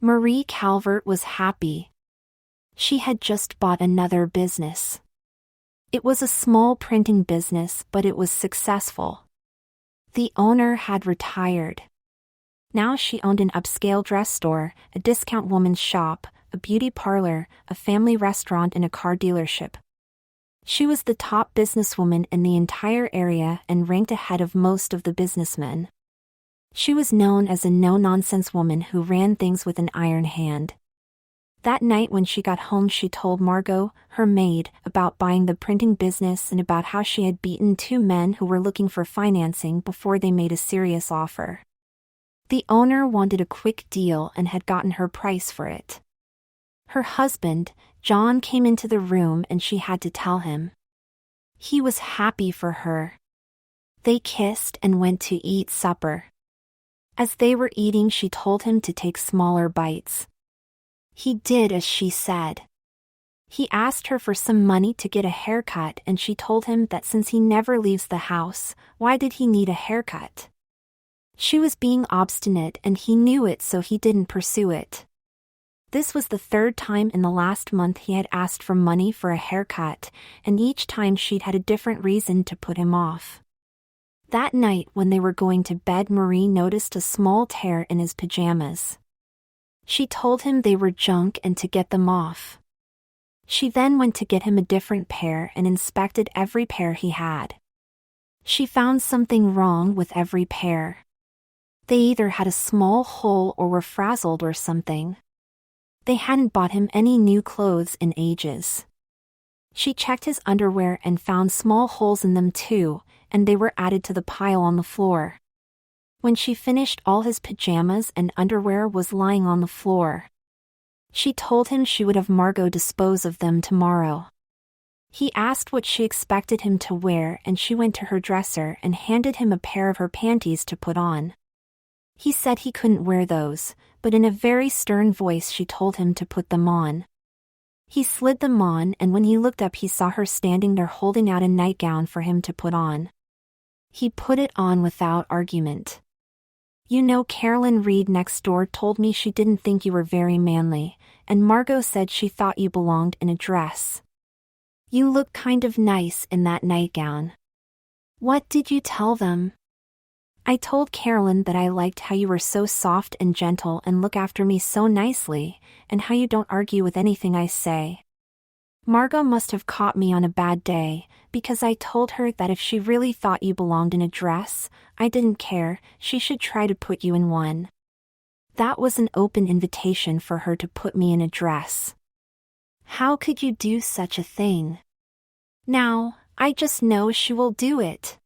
Marie Calvert was happy. She had just bought another business. It was a small printing business, but it was successful. The owner had retired. Now she owned an upscale dress store, a discount woman's shop, a beauty parlor, a family restaurant, and a car dealership. She was the top businesswoman in the entire area and ranked ahead of most of the businessmen. She was known as a no-nonsense woman who ran things with an iron hand. That night when she got home, she told Margot, her maid, about buying the printing business and about how she had beaten two men who were looking for financing before they made a serious offer. The owner wanted a quick deal and had gotten her price for it. Her husband, John, came into the room and she had to tell him. He was happy for her. They kissed and went to eat supper. As they were eating, she told him to take smaller bites. He did as she said. He asked her for some money to get a haircut, and she told him that since he never leaves the house, why did he need a haircut? She was being obstinate and he knew it, so he didn't pursue it. This was the third time in the last month he had asked for money for a haircut, and each time she'd had a different reason to put him off. That night when they were going to bed, Marie noticed a small tear in his pajamas. She told him they were junk and to get them off. She then went to get him a different pair and inspected every pair he had. She found something wrong with every pair. They either had a small hole or were frazzled or something. They hadn't bought him any new clothes in ages. She checked his underwear and found small holes in them too, and they were added to the pile on the floor. When she finished, all his pajamas and underwear was lying on the floor. She told him she would have Margot dispose of them tomorrow. He asked what she expected him to wear, and she went to her dresser and handed him a pair of her panties to put on. He said he couldn't wear those, but in a very stern voice she told him to put them on. He slid them on, and when he looked up he saw her standing there holding out a nightgown for him to put on. He put it on without argument. You know, Carolyn Reed next door told me she didn't think you were very manly, and Margot said she thought you belonged in a dress. You look kind of nice in that nightgown. What did you tell them? I told Carolyn that I liked how you were so soft and gentle and look after me so nicely, and how you don't argue with anything I say. Margot must have caught me on a bad day, because I told her that if she really thought you belonged in a dress, I didn't care, she should try to put you in one. That was an open invitation for her to put me in a dress. How could you do such a thing? Now, I just know she will do it.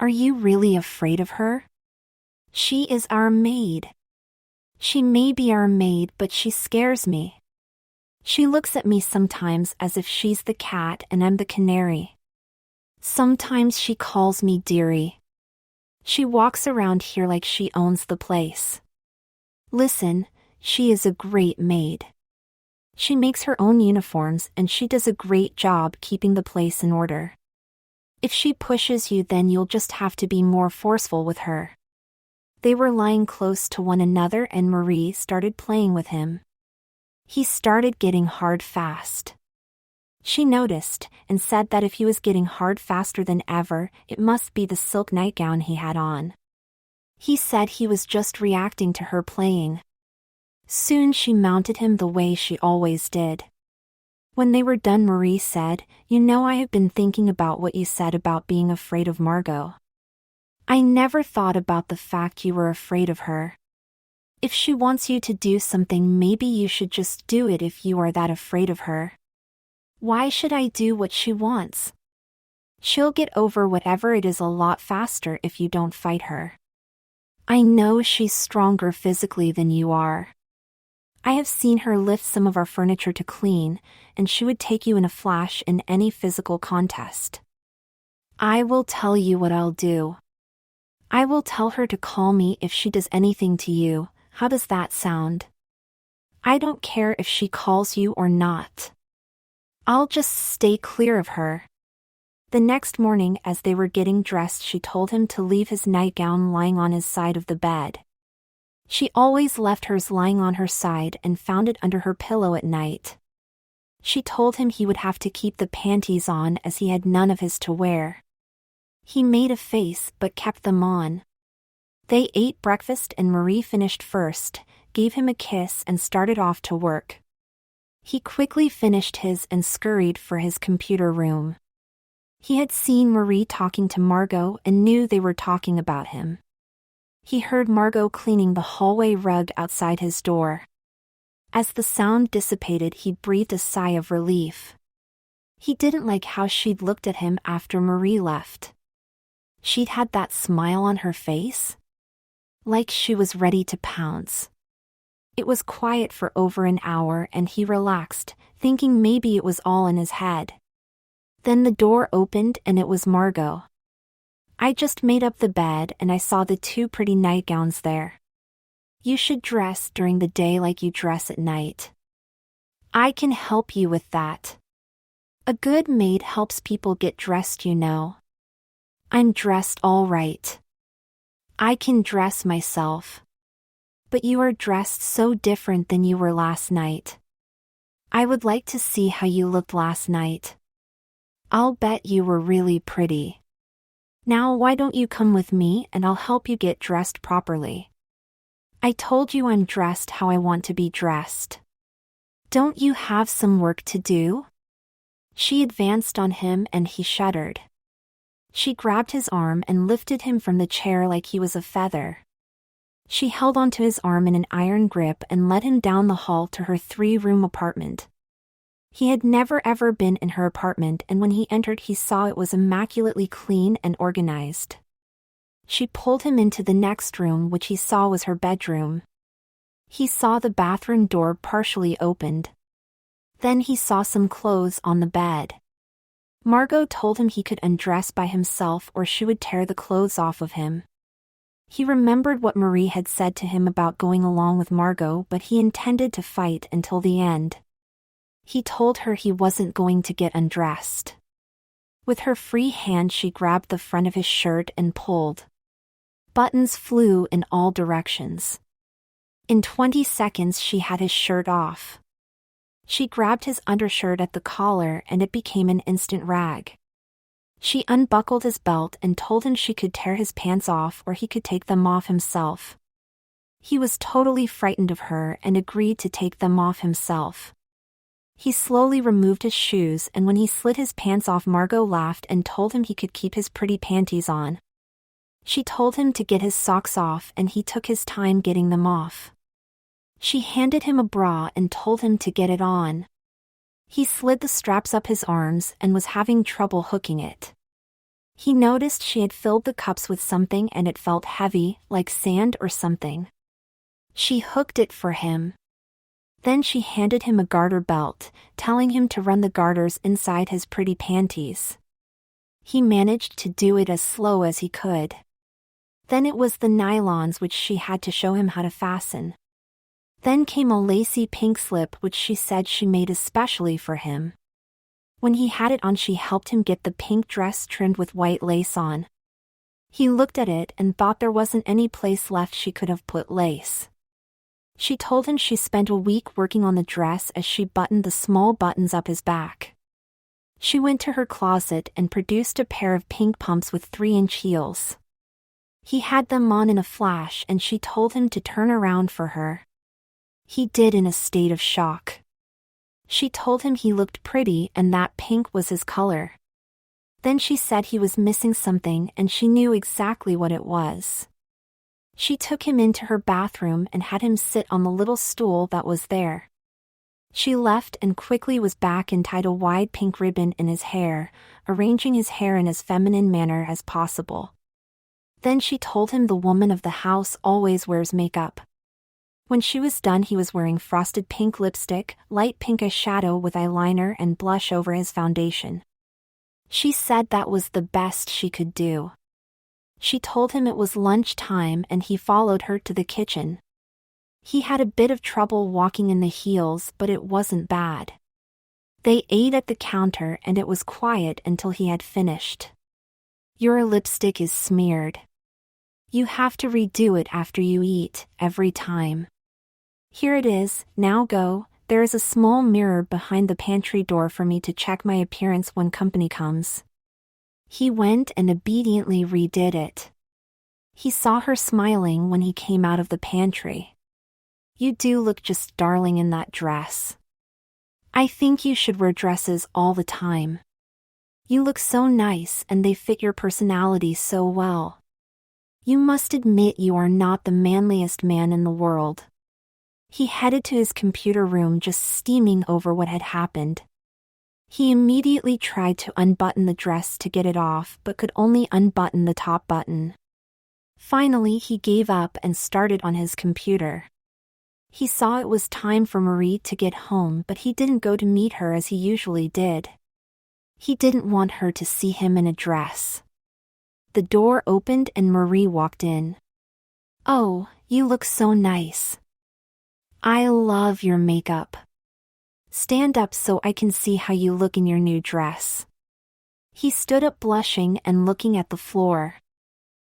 Are you really afraid of her? She is our maid. She may be our maid, but she scares me. She looks at me sometimes as if she's the cat and I'm the canary. Sometimes she calls me dearie. She walks around here like she owns the place. Listen, she is a great maid. She makes her own uniforms and she does a great job keeping the place in order. If she pushes you, then you'll just have to be more forceful with her. They were lying close to one another and Marie started playing with him. He started getting hard fast. She noticed and said that if he was getting hard faster than ever, it must be the silk nightgown he had on. He said he was just reacting to her playing. Soon she mounted him the way she always did. When they were done, Marie said, "You know, I have been thinking about what you said about being afraid of Margot. I never thought about the fact you were afraid of her. If she wants you to do something, maybe you should just do it if you are that afraid of her. Why should I do what she wants? She'll get over whatever it is a lot faster if you don't fight her. I know she's stronger physically than you are. I have seen her lift some of our furniture to clean, and she would take you in a flash in any physical contest. I will tell you what I'll do. I will tell her to call me if she does anything to you. How does that sound? I don't care if she calls you or not. I'll just stay clear of her." The next morning, as they were getting dressed, she told him to leave his nightgown lying on his side of the bed. She always left hers lying on her side and found it under her pillow at night. She told him he would have to keep the panties on as he had none of his to wear. He made a face but kept them on. They ate breakfast and Marie finished first, gave him a kiss and started off to work. He quickly finished his and scurried for his computer room. He had seen Marie talking to Margot and knew they were talking about him. He heard Margot cleaning the hallway rug outside his door. As the sound dissipated, he breathed a sigh of relief. He didn't like how she'd looked at him after Marie left. She'd had that smile on her face, like she was ready to pounce. It was quiet for over an hour and he relaxed, thinking maybe it was all in his head. Then the door opened and it was Margot. "I just made up the bed and I saw the 2 pretty nightgowns there. You should dress during the day like you dress at night. I can help you with that. A good maid helps people get dressed, you know. I'm dressed all right. I can dress myself. But you are dressed so different than you were last night. I would like to see how you looked last night. I'll bet you were really pretty. Now why don't you come with me and I'll help you get dressed properly. I told you I'm dressed how I want to be dressed. Don't you have some work to do?" She advanced on him and he shuddered. She grabbed his arm and lifted him from the chair like he was a feather. She held onto his arm in an iron grip and led him down the hall to her 3-room apartment. He had never ever been in her apartment and when he entered he saw it was immaculately clean and organized. She pulled him into the next room which he saw was her bedroom. He saw the bathroom door partially opened. Then he saw some clothes on the bed. Margot told him he could undress by himself or she would tear the clothes off of him. He remembered what Marie had said to him about going along with Margot, but he intended to fight until the end. He told her he wasn't going to get undressed. With her free hand she grabbed the front of his shirt and pulled. Buttons flew in all directions. In 20 seconds she had his shirt off. She grabbed his undershirt at the collar and it became an instant rag. She unbuckled his belt and told him she could tear his pants off or he could take them off himself. He was totally frightened of her and agreed to take them off himself. He slowly removed his shoes and when he slid his pants off Margot laughed and told him he could keep his pretty panties on. She told him to get his socks off and he took his time getting them off. She handed him a bra and told him to get it on. He slid the straps up his arms and was having trouble hooking it. He noticed she had filled the cups with something and it felt heavy, like sand or something. She hooked it for him. Then she handed him a garter belt, telling him to run the garters inside his pretty panties. He managed to do it as slow as he could. Then it was the nylons which she had to show him how to fasten. Then came a lacy pink slip which she said she made especially for him. When he had it on she helped him get the pink dress trimmed with white lace on. He looked at it and thought there wasn't any place left she could have put lace. She told him she spent a week working on the dress as she buttoned the small buttons up his back. She went to her closet and produced a pair of pink pumps with 3-inch heels. He had them on in a flash and she told him to turn around for her. He did in a state of shock. She told him he looked pretty and that pink was his color. Then she said he was missing something and she knew exactly what it was. She took him into her bathroom and had him sit on the little stool that was there. She left and quickly was back and tied a wide pink ribbon in his hair, arranging his hair in as feminine manner as possible. Then she told him the woman of the house always wears makeup. When she was done he was wearing frosted pink lipstick, light pink eyeshadow with eyeliner and blush over his foundation. She said that was the best she could do. She told him it was lunch time and he followed her to the kitchen. He had a bit of trouble walking in the heels but it wasn't bad. They ate at the counter and it was quiet until he had finished. "Your lipstick is smeared. You have to redo it after you eat, every time. Here it is, now go. There is a small mirror behind the pantry door for me to check my appearance when company comes. He went and obediently redid it. He saw her smiling when he came out of the pantry. You do look just darling in that dress. I think you should wear dresses all the time. You look so nice and they fit your personality so well. You must admit you are not the manliest man in the world. He headed to his computer room just steaming over what had happened. He immediately tried to unbutton the dress to get it off but could only unbutton the top button. Finally he gave up and started on his computer. He saw it was time for Marie to get home but he didn't go to meet her as he usually did. He didn't want her to see him in a dress. The door opened and Marie walked in. Oh, you look so nice. I love your makeup. Stand up so I can see how you look in your new dress. He stood up blushing and looking at the floor.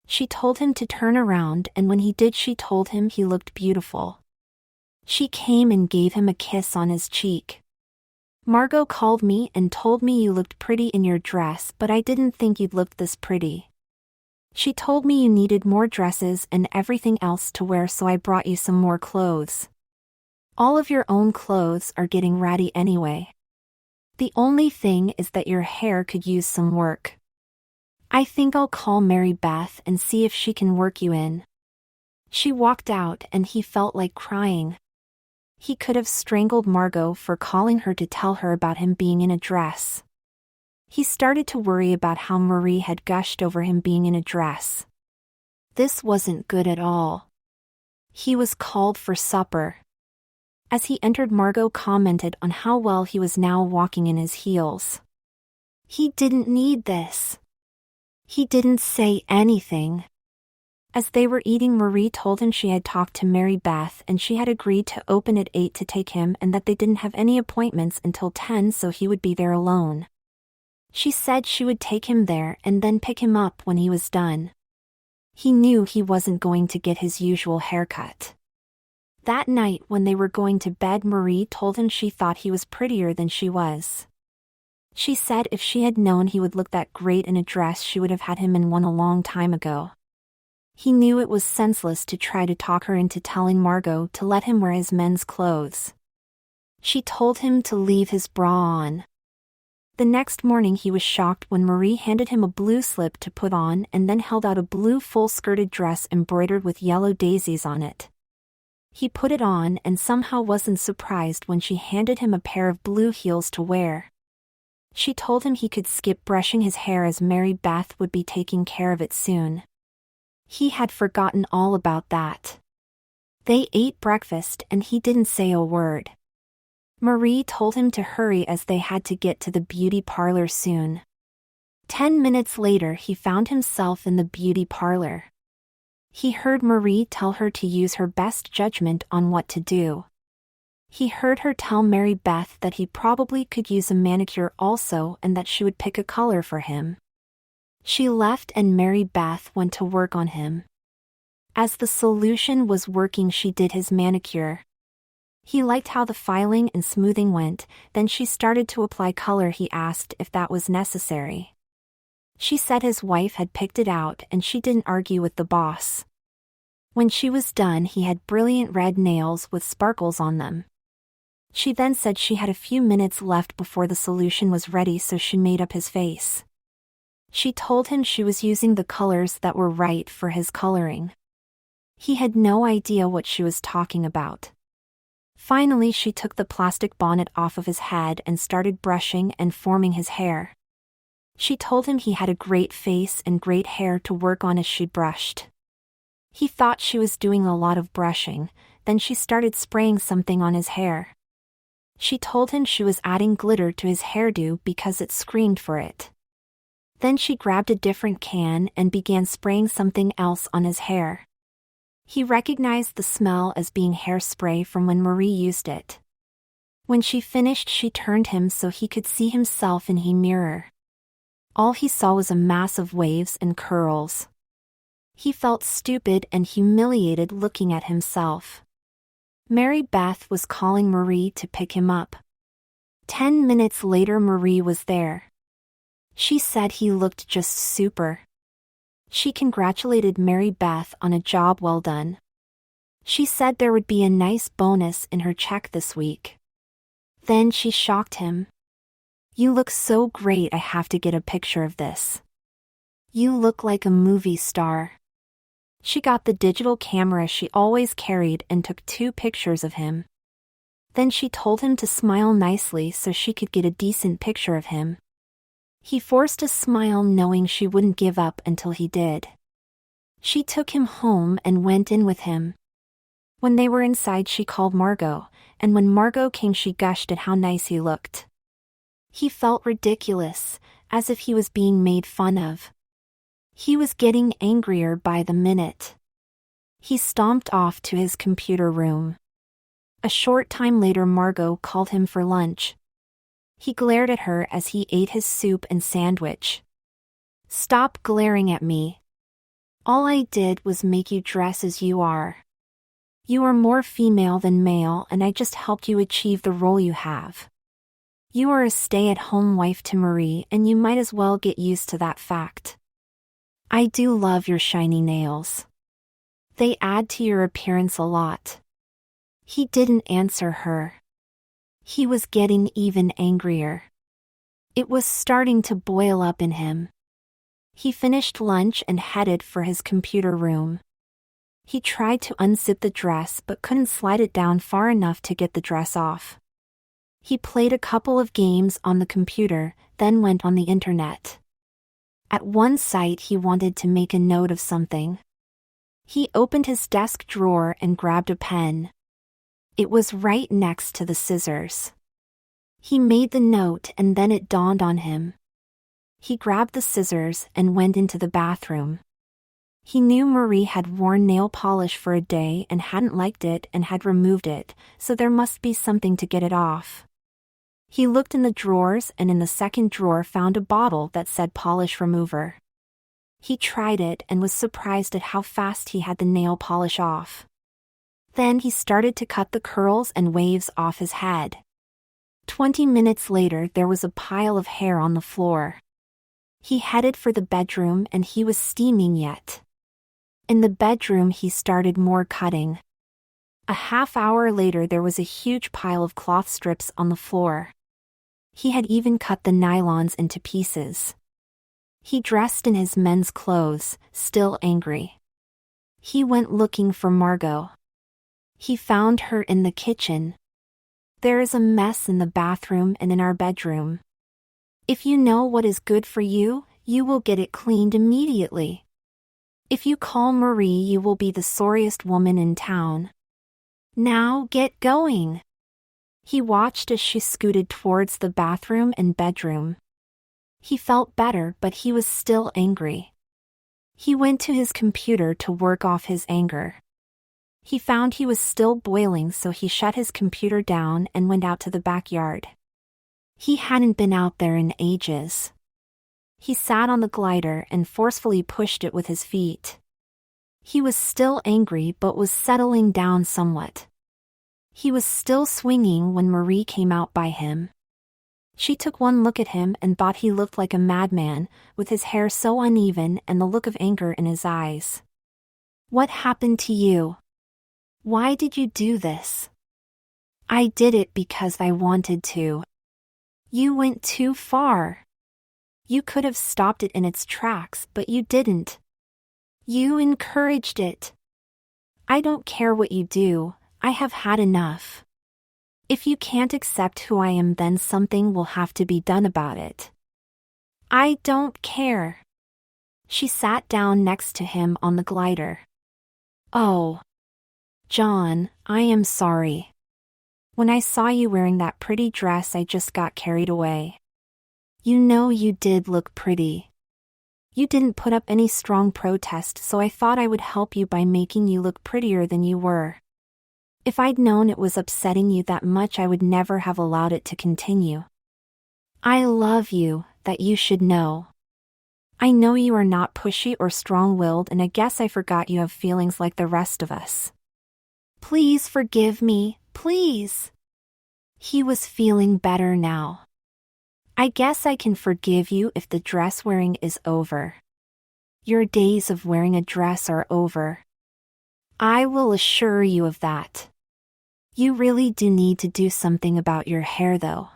She told him to turn around and when he did she told him he looked beautiful. She came and gave him a kiss on his cheek. Margot called me and told me you looked pretty in your dress but I didn't think you'd look this pretty. She told me you needed more dresses and everything else to wear so I brought you some more clothes. All of your own clothes are getting ratty anyway. The only thing is that your hair could use some work. I think I'll call Mary Beth and see if she can work you in. She walked out and he felt like crying. He could have strangled Margot for calling her to tell her about him being in a dress. He started to worry about how Marie had gushed over him being in a dress. This wasn't good at all. He was called for supper. As he entered, Margot commented on how well he was now walking in his heels. He didn't need this. He didn't say anything. As they were eating, Marie told him she had talked to Mary Beth and she had agreed to open at 8 to take him and that they didn't have any appointments until 10 so he would be there alone. She said she would take him there and then pick him up when he was done. He knew he wasn't going to get his usual haircut. That night when they were going to bed, Marie told him she thought he was prettier than she was. She said if she had known he would look that great in a dress she would have had him in one a long time ago. He knew it was senseless to try to talk her into telling Margot to let him wear his men's clothes. She told him to leave his bra on. The next morning he was shocked when Marie handed him a blue slip to put on and then held out a blue full-skirted dress embroidered with yellow daisies on it. He put it on and somehow wasn't surprised when she handed him a pair of blue heels to wear. She told him he could skip brushing his hair as Mary Beth would be taking care of it soon. He had forgotten all about that. They ate breakfast and he didn't say a word. Marie told him to hurry as they had to get to the beauty parlor soon. 10 minutes later he found himself in the beauty parlor. He heard Marie tell her to use her best judgment on what to do. He heard her tell Mary Beth that he probably could use a manicure also and that she would pick a color for him. She left and Mary Beth went to work on him. As the solution was working, she did his manicure. He liked how the filing and smoothing went, then she started to apply color. He asked if that was necessary. She said his wife had picked it out and she didn't argue with the boss. When she was done, he had brilliant red nails with sparkles on them. She then said she had a few minutes left before the solution was ready, so she made up his face. She told him she was using the colors that were right for his coloring. He had no idea what she was talking about. Finally, she took the plastic bonnet off of his head and started brushing and forming his hair. She told him he had a great face and great hair to work on as she brushed. He thought she was doing a lot of brushing, then she started spraying something on his hair. She told him she was adding glitter to his hairdo because it screamed for it. Then she grabbed a different can and began spraying something else on his hair. He recognized the smell as being hairspray from when Marie used it. When she finished, she turned him so he could see himself in the mirror. All he saw was a mass of waves and curls. He felt stupid and humiliated looking at himself. Mary Beth was calling Marie to pick him up. 10 minutes later, Marie was there. She said he looked just super. She congratulated Mary Beth on a job well done. She said there would be a nice bonus in her check this week. Then she shocked him. "You look so great, I have to get a picture of this. You look like a movie star." She got the digital camera she always carried and took 2 pictures of him. Then she told him to smile nicely so she could get a decent picture of him. He forced a smile knowing she wouldn't give up until he did. She took him home and went in with him. When they were inside, she called Margot, and when Margot came, she gushed at how nice he looked. He felt ridiculous, as if he was being made fun of. He was getting angrier by the minute. He stomped off to his computer room. A short time later, Margot called him for lunch. He glared at her as he ate his soup and sandwich. "Stop glaring at me. All I did was make you dress as you are. You are more female than male, and I just helped you achieve the role you have. You are a stay-at-home wife to Marie, and you might as well get used to that fact. I do love your shiny nails. They add to your appearance a lot." He didn't answer her. He was getting even angrier. It was starting to boil up in him. He finished lunch and headed for his computer room. He tried to unzip the dress but couldn't slide it down far enough to get the dress off. He played a couple of games on the computer, then went on the internet. At one site, he wanted to make a note of something. He opened his desk drawer and grabbed a pen. It was right next to the scissors. He made the note and then it dawned on him. He grabbed the scissors and went into the bathroom. He knew Marie had worn nail polish for a day and hadn't liked it and had removed it, so there must be something to get it off. He looked in the drawers and in the second drawer found a bottle that said polish remover. He tried it and was surprised at how fast he had the nail polish off. Then he started to cut the curls and waves off his head. 20 minutes later, there was a pile of hair on the floor. He headed for the bedroom and he was steaming yet. In the bedroom, he started more cutting. A half hour later, there was a huge pile of cloth strips on the floor. He had even cut the nylons into pieces. He dressed in his men's clothes, still angry. He went looking for Margot. He found her in the kitchen. "There is a mess in the bathroom and in our bedroom. If you know what is good for you, you will get it cleaned immediately. If you call Marie, you will be the sorriest woman in town. Now get going." He watched as she scooted towards the bathroom and bedroom. He felt better, but he was still angry. He went to his computer to work off his anger. He found he was still boiling, so he shut his computer down and went out to the backyard. He hadn't been out there in ages. He sat on the glider and forcefully pushed it with his feet. He was still angry but was settling down somewhat. He was still swinging when Marie came out by him. She took one look at him and thought he looked like a madman, with his hair so uneven and the look of anger in his eyes. "What happened to you? Why did you do this?" "I did it because I wanted to." "You went too far. You could have stopped it in its tracks, but you didn't. You encouraged it. I don't care what you do, I have had enough. If you can't accept who I am, then something will have to be done about it." "I don't care." She sat down next to him on the glider. "Oh, John, I am sorry. When I saw you wearing that pretty dress, I just got carried away. You know, you did look pretty. You didn't put up any strong protest, so I thought I would help you by making you look prettier than you were. If I'd known it was upsetting you that much, I would never have allowed it to continue. I love you, that you should know. I know you are not pushy or strong-willed, and I guess I forgot you have feelings like the rest of us. Please forgive me, please. He was feeling better now. I guess I can forgive you if the dress wearing is over. Your days of wearing a dress are over. I will assure you of that. You really do need to do something about your hair though.